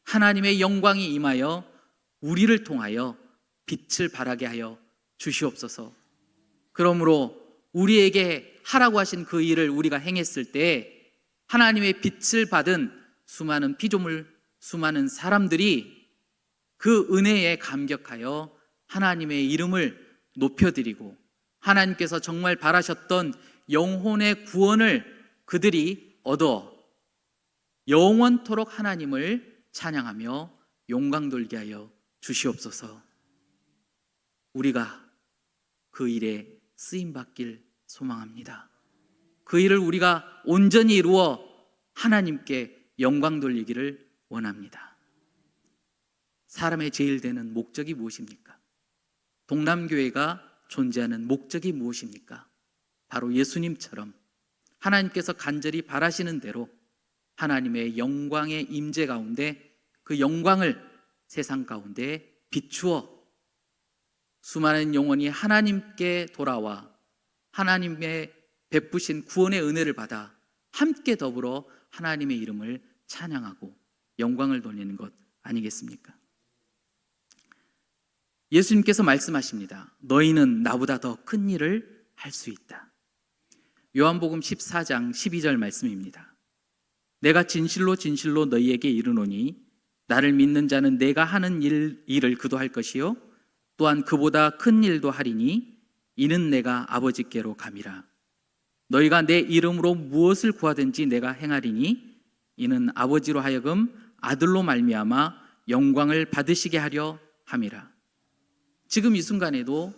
하나님의 영광이 임하여 우리를 통하여 빛을 발하게 하여 주시옵소서. 그러므로 우리에게 하라고 하신 그 일을 우리가 행했을 때 하나님의 빛을 받은 수많은 피조물, 수많은 사람들이 그 은혜에 감격하여 하나님의 이름을 높여드리고 하나님께서 정말 바라셨던 영혼의 구원을 그들이 얻어 영원토록 하나님을 찬양하며 영광 돌게 하여 주시옵소서. 우리가 그 일에 쓰임받길 소망합니다. 그 일을 우리가 온전히 이루어 하나님께 영광 돌리기를 원합니다. 사람의 제일 되는 목적이 무엇입니까? 동남교회가 존재하는 목적이 무엇입니까? 바로 예수님처럼 하나님께서 간절히 바라시는 대로 하나님의 영광의 임재 가운데 그 영광을 세상 가운데 비추어 수많은 영혼이 하나님께 돌아와 하나님의 베푸신 구원의 은혜를 받아 함께 더불어 하나님의 이름을 찬양하고 영광을 돌리는 것 아니겠습니까? 예수님께서 말씀하십니다. 너희는 나보다 더 큰 일을 할 수 있다. 요한복음 14장 12절 말씀입니다. 내가 진실로 진실로 너희에게 이르노니 나를 믿는 자는 내가 하는 일을 그도 할 것이요 또한 그보다 큰 일도 하리니 이는 내가 아버지께로 감이라. 너희가 내 이름으로 무엇을 구하든지 내가 행하리니 이는 아버지로 하여금 아들로 말미암아 영광을 받으시게 하려 함이라. 지금 이 순간에도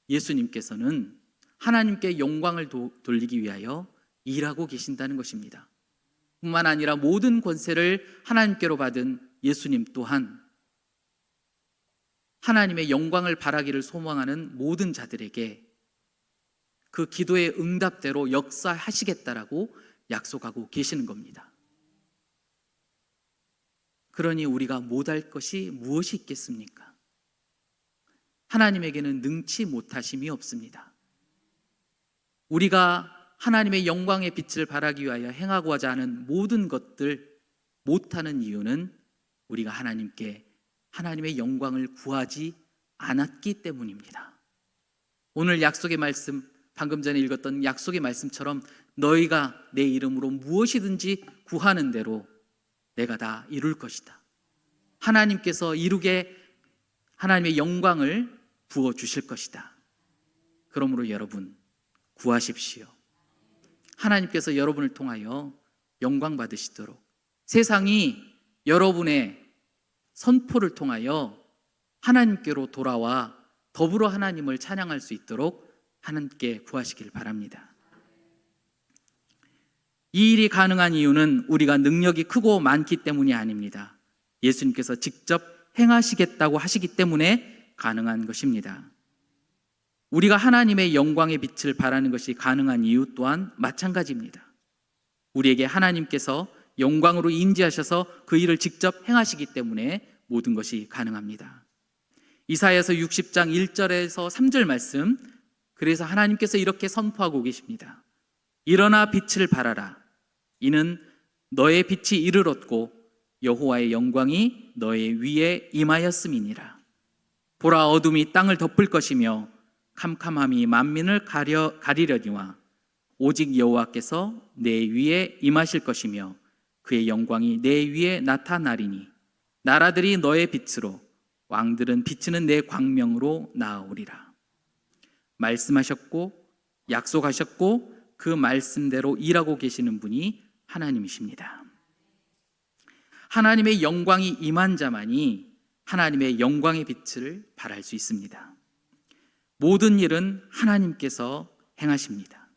예수님께서는 하나님께 영광을 돌리기 위하여 일하고 계신다는 것입니다. 뿐만 아니라 모든 권세를 하나님께로 받은 예수님 또한 하나님의 영광을 바라기를 소망하는 모든 자들에게 그 기도의 응답대로 역사하시겠다라고 약속하고 계시는 겁니다. 그러니 우리가 못할 것이 무엇이 있겠습니까? 하나님에게는 능치 못하심이 없습니다. 우리가 하나님의 영광의 빛을 발하기 위하여 행하고 하자 하는 모든 것들 못하는 이유는 우리가 하나님의 영광을 구하지 않았기 때문입니다. 오늘 약속의 말씀, 방금 전에 읽었던 약속의 말씀처럼 너희가 내 이름으로 무엇이든지 구하는 대로 내가 다 이룰 것이다. 하나님께서 이루게 하나님의 영광을 부어주실 것이다. 그러므로 여러분 구하십시오. 하나님께서 여러분을 통하여 영광 받으시도록 세상이 여러분의 선포를 통하여 하나님께로 돌아와 더불어 하나님을 찬양할 수 있도록 하나님께 구하시길 바랍니다. 이 일이 가능한 이유는 우리가 능력이 크고 많기 때문이 아닙니다. 예수님께서 직접 행하시겠다고 하시기 때문에 가능한 것입니다. 우리가 하나님의 영광의 빛을 발하는 것이 가능한 이유 또한 마찬가지입니다. 우리에게 하나님께서 영광으로 인지하셔서 그 일을 직접 행하시기 때문에 모든 것이 가능합니다. 이사야서 60장 1절에서 3절 말씀, 그래서 하나님께서 이렇게 선포하고 계십니다. 일어나 빛을 발하라. 이는 너의 빛이 이르렀고 여호와의 영광이 너의 위에 임하였음이니라. 보라, 어둠이 땅을 덮을 것이며 캄캄함이 만민을 가리려니와 오직 여호와께서 내 위에 임하실 것이며 그의 영광이 내 위에 나타나리니 나라들이 너의 빛으로 왕들은 비치는 내 광명으로 나아오리라. 말씀하셨고 약속하셨고 그 말씀대로 일하고 계시는 분이 하나님이십니다. 하나님의 영광이 임한 자만이 하나님의 영광의 빛을 발할 수 있습니다. 모든 일은 하나님께서 행하십니다.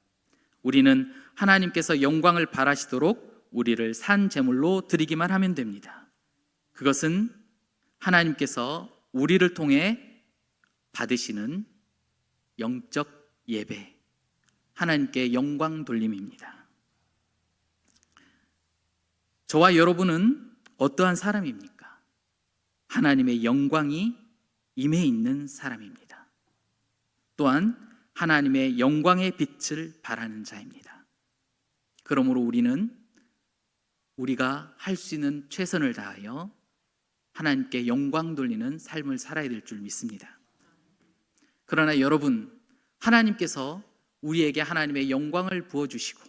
우리는 하나님께서 영광을 발하시도록 우리를 산 제물로 드리기만 하면 됩니다. 그것은 하나님께서 우리를 통해 받으시는 영적 예배, 하나님께 영광 돌림입니다. 저와 여러분은 어떠한 사람입니까? 하나님의 영광이 임해 있는 사람입니다. 또한 하나님의 영광의 빛을 발하는 자입니다. 그러므로 우리가 할 수 있는 최선을 다하여 하나님께 영광 돌리는 삶을 살아야 될 줄 믿습니다. 그러나 여러분, 하나님께서 우리에게 하나님의 영광을 부어주시고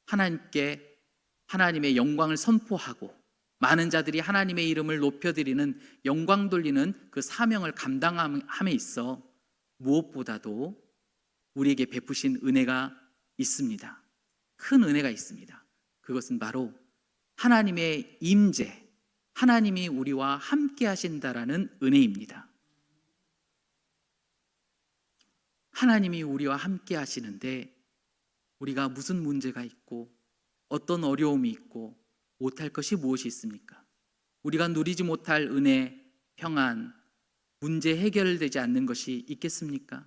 하나님의 영광을 선포하고 많은 자들이 하나님의 이름을 높여드리는 영광 돌리는 그 사명을 감당함에 있어 무엇보다도 우리에게 베푸신 은혜가 있습니다. 큰 은혜가 있습니다. 그것은 바로 하나님의 임재, 하나님이 우리와 함께 하신다라는 은혜입니다. 하나님이 우리와 함께 하시는데 우리가 무슨 문제가 있고 어떤 어려움이 있고 못할 것이 무엇이 있습니까? 우리가 누리지 못할 은혜, 평안, 문제 해결되지 않는 것이 있겠습니까?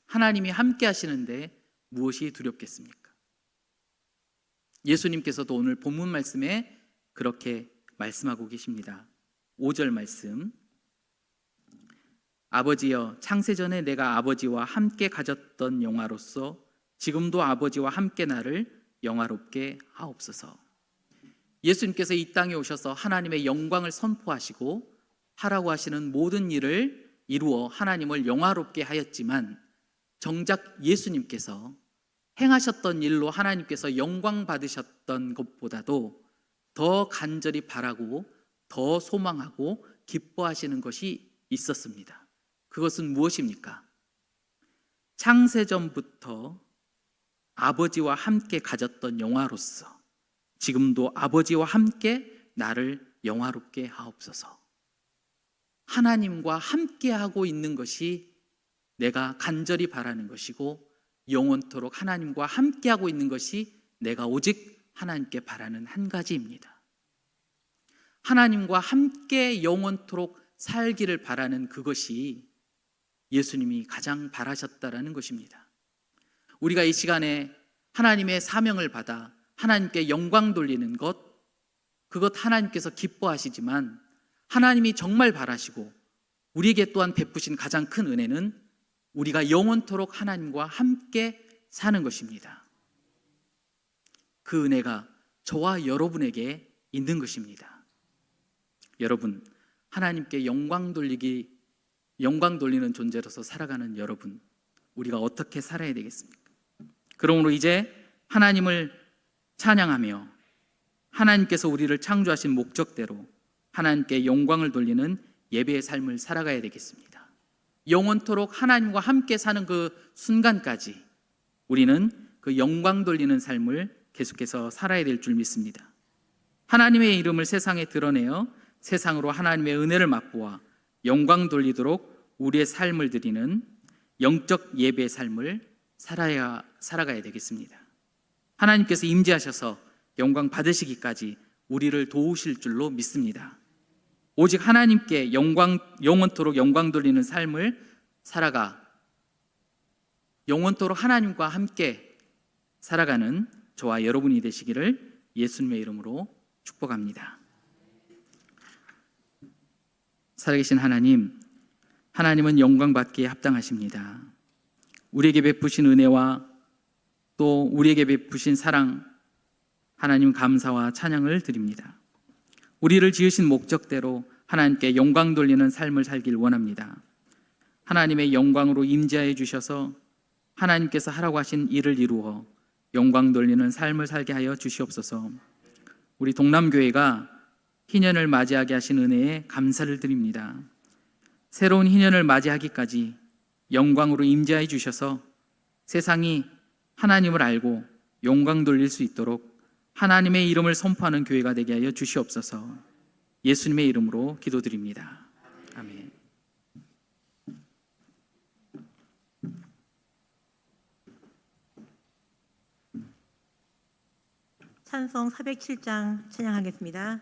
하나님이 함께 하시는데 무엇이 두렵겠습니까? 예수님께서도 오늘 본문 말씀에 그렇게 말씀하고 계십니다. 5절 말씀. 아버지여, 창세전에 내가 아버지와 함께 가졌던 영화로서 지금도 아버지와 함께 나를 영화롭게 하옵소서. 예수님께서 이 땅에 오셔서 하나님의 영광을 선포하시고 하라고 하시는 모든 일을 이루어 하나님을 영화롭게 하였지만, 정작 예수님께서 행하셨던 일로 하나님께서 영광 받으셨던 것보다도 더 간절히 바라고 더 소망하고 기뻐하시는 것이 있었습니다. 그것은 무엇입니까? 창세전부터 아버지와 함께 가졌던 영화로서 지금도 아버지와 함께 나를 영화롭게 하옵소서. 하나님과 함께 하고 있는 것이 내가 간절히 바라는 것이고, 영원토록 하나님과 함께 하고 있는 것이 내가 오직 하나님께 바라는 한 가지입니다. 하나님과 함께 영원토록 살기를 바라는 그것이 예수님이 가장 바라셨다라는 것입니다. 우리가 이 시간에 하나님의 사명을 받아 하나님께 영광 돌리는 것, 그것 하나님께서 기뻐하시지만, 하나님이 정말 바라시고 우리에게 또한 베푸신 가장 큰 은혜는 우리가 영원토록 하나님과 함께 사는 것입니다. 그 은혜가 저와 여러분에게 있는 것입니다. 여러분, 하나님께 영광 돌리는 존재로서 살아가는 여러분, 우리가 어떻게 살아야 되겠습니까? 그러므로 이제 하나님을 찬양하며 하나님께서 우리를 창조하신 목적대로 하나님께 영광을 돌리는 예배의 삶을 살아가야 되겠습니다. 영원토록 하나님과 함께 사는 그 순간까지 우리는 그 영광 돌리는 삶을 계속해서 살아야 될 줄 믿습니다. 하나님의 이름을 세상에 드러내어 세상으로 하나님의 은혜를 맛보아 영광 돌리도록 우리의 삶을 드리는 영적 예배의 삶을 살아가야 되겠습니다. 하나님께서 임재하셔서 영광 받으시기까지 우리를 도우실 줄로 믿습니다. 오직 하나님께 영원토록 영광 돌리는 삶을 살아가 영원토록 하나님과 함께 살아가는 저와 여러분이 되시기를 예수님의 이름으로 축복합니다. 살아계신 하나님, 하나님은 영광 받기에 합당하십니다. 우리에게 베푸신 은혜와 또 우리에게 베푸신 사랑, 하나님 감사와 찬양을 드립니다. 우리를 지으신 목적대로 하나님께 영광 돌리는 삶을 살길 원합니다. 하나님의 영광으로 임재하여 주셔서 하나님께서 하라고 하신 일을 이루어 영광 돌리는 삶을 살게 하여 주시옵소서. 우리 동남교회가 희년을 맞이하게 하신 은혜에 감사를 드립니다. 새로운 희년을 맞이하기까지 영광으로 임재하여 주셔서 세상이 하나님을 알고 영광 돌릴 수 있도록 하나님의 이름을 선포하는 교회가 되게 하여 주시옵소서. 예수님의 이름으로 기도드립니다. 아멘.
찬송 407장 찬양하겠습니다.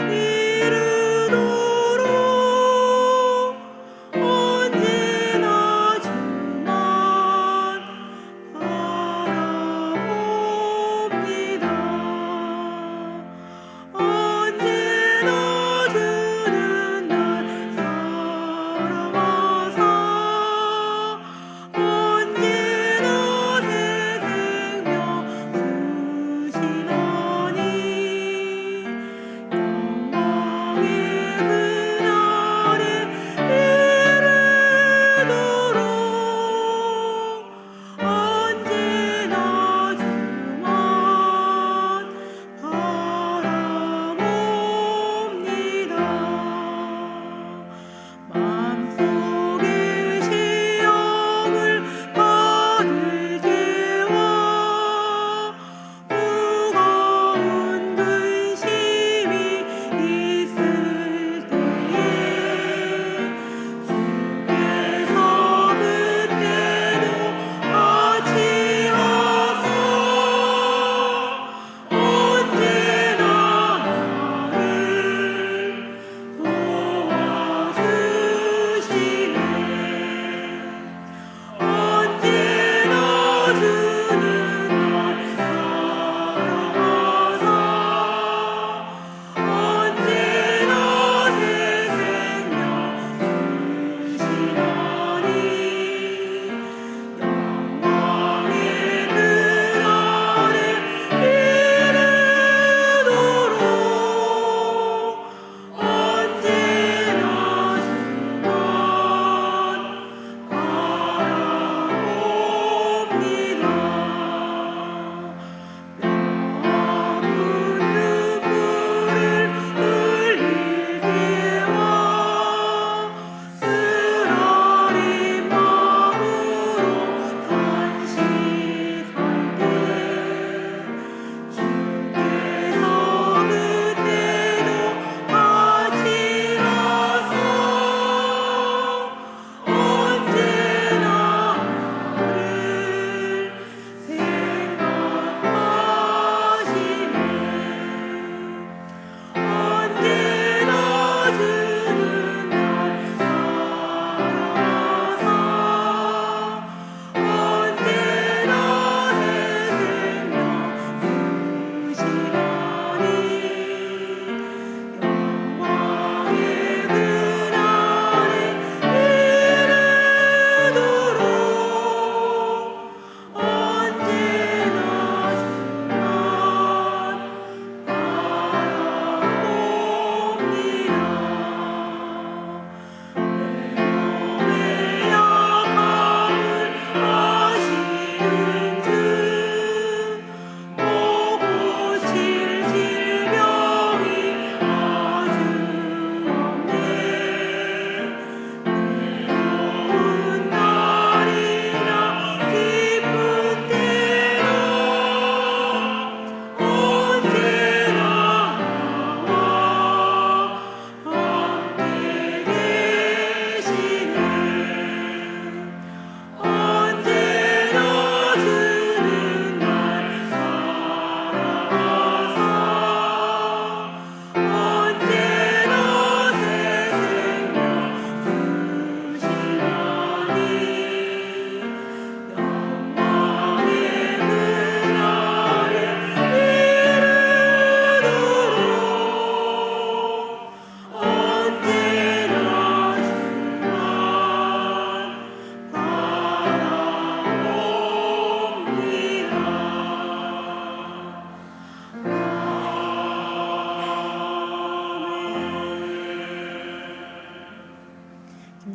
이르도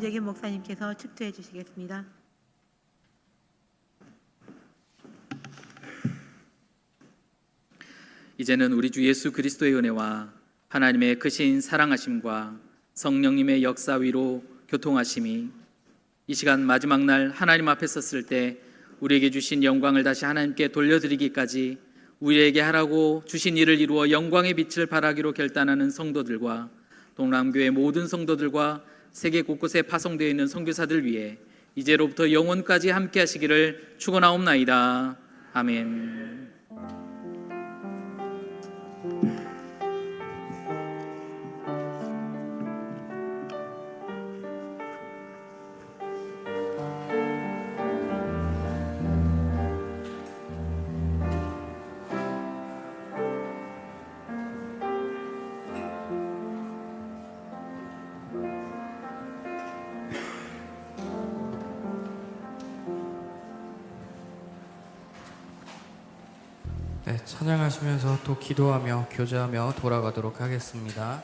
김재균 목사님께서 축도해 주시겠습니다.
이제는 우리 주 예수 그리스도의 은혜와 하나님의 크신 사랑하심과 성령님의 역사 위로 교통하심이 이 시간 마지막 날 하나님 앞에 섰을 때 우리에게 주신 영광을 다시 하나님께 돌려드리기까지 우리에게 하라고 주신 일을 이루어 영광의 빛을 발하기로 결단하는 성도들과 동남교회 모든 성도들과 세계 곳곳에 파송되어 있는 선교사들 위해 이제로부터 영원까지 함께 하시기를 축원하옵나이다. 아멘.
네, 찬양하시면서 또 기도하며 교제하며 돌아가도록 하겠습니다.